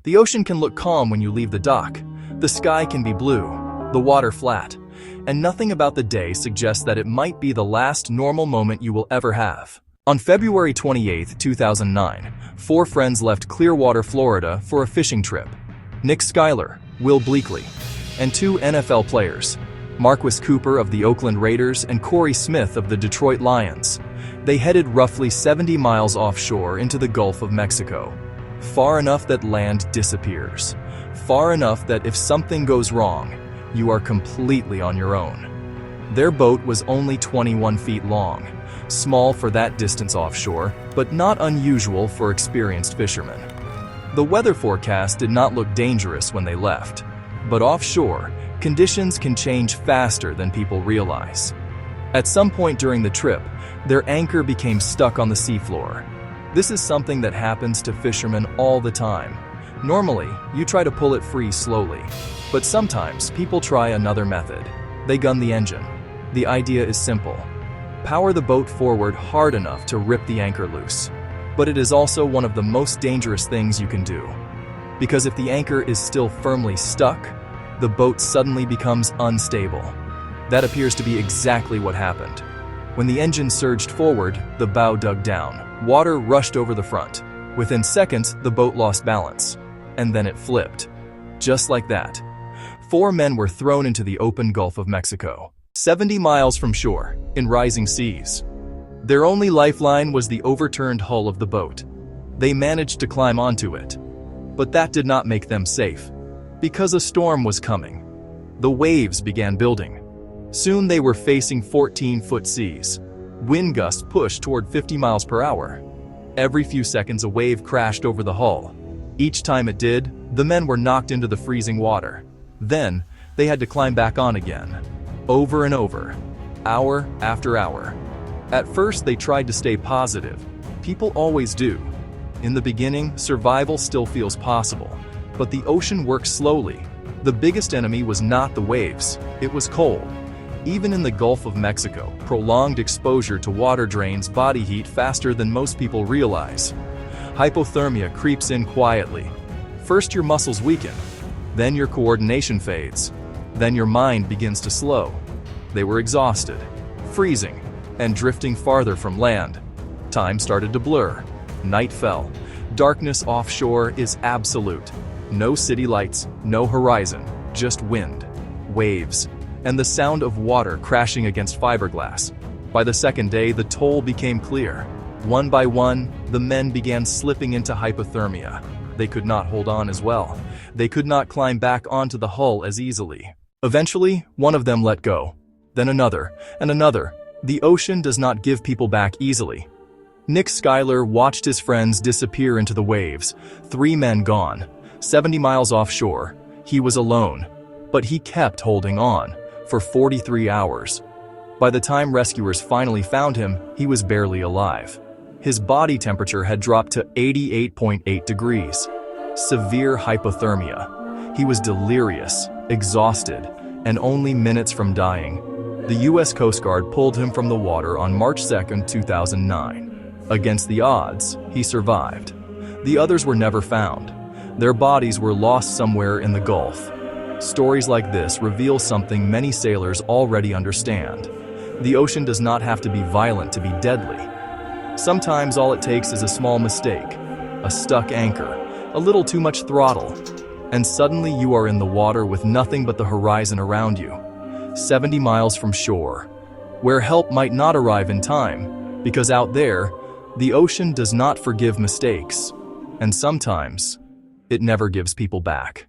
The ocean can look calm when you leave the dock. The sky can be blue, the water flat, and nothing about the day suggests that it might be the last normal moment you will ever have. On February 28, 2009, 4 friends left Clearwater, Florida for a fishing trip. Nick Schuyler, Will Bleakley, and 2 NFL players, Marquis Cooper of the Oakland Raiders and Corey Smith of the Detroit Lions. They headed roughly 70 miles offshore into the Gulf of Mexico, far enough that land disappears, far enough that if something goes wrong, you are completely on your own. Their boat was only 21 feet long, small for that distance offshore, but not unusual for experienced fishermen. The weather forecast did not look dangerous when they left, but offshore, conditions can change faster than people realize. At some point during the trip, their anchor became stuck on the seafloor. This is something that happens to fishermen all the time. Normally, you try to pull it free slowly, but sometimes people try another method. They gun the engine. The idea is simple. Power the boat forward hard enough to rip the anchor loose. But it is also one of the most dangerous things you can do. Because if the anchor is still firmly stuck, the boat suddenly becomes unstable. That appears to be exactly what happened. When the engine surged forward, the bow dug down. Water rushed over the front. Within seconds, the boat lost balance. And then it flipped. Just like that. 4 men were thrown into the open Gulf of Mexico, 70 miles from shore, in rising seas. Their only lifeline was the overturned hull of the boat. They managed to climb onto it. But that did not make them safe. Because a storm was coming. The waves began building. Soon they were facing 14-foot seas. Wind gusts pushed toward 50 miles per hour. Every few seconds a wave crashed over the hull. Each time it did, the men were knocked into the freezing water. Then, they had to climb back on again. Over and over. Hour after hour. At first they tried to stay positive. People always do. In the beginning, survival still feels possible. But the ocean works slowly. The biggest enemy was not the waves, it was cold. Even in the Gulf of Mexico, prolonged exposure to water drains body heat faster than most people realize. Hypothermia creeps in quietly. First your muscles weaken, then your coordination fades, then your mind begins to slow. They were exhausted, freezing, and drifting farther from land. Time started to blur. Night fell. Darkness offshore is absolute. No city lights, no horizon, just wind, waves, and the sound of water crashing against fiberglass. By the second day, the toll became clear. One by one, the men began slipping into hypothermia. They could not hold on as well. They could not climb back onto the hull as easily. Eventually, one of them let go. Then another, and another. The ocean does not give people back easily. Nick Schuyler watched his friends disappear into the waves. 3 men gone. 70 miles offshore. He was alone. But he kept holding on. For 43 hours. By the time rescuers finally found him, he was barely alive. His body temperature had dropped to 88.8 degrees. Severe hypothermia. He was delirious, exhausted, and only minutes from dying. The U.S. Coast Guard pulled him from the water on March 2, 2009. Against the odds, he survived. The others were never found. Their bodies were lost somewhere in the Gulf. Stories like this reveal something many sailors already understand. The ocean does not have to be violent to be deadly. Sometimes all it takes is a small mistake, a stuck anchor, a little too much throttle, and suddenly you are in the water with nothing but the horizon around you, 70 miles from shore, where help might not arrive in time, because out there, the ocean does not forgive mistakes, and sometimes, it never gives people back.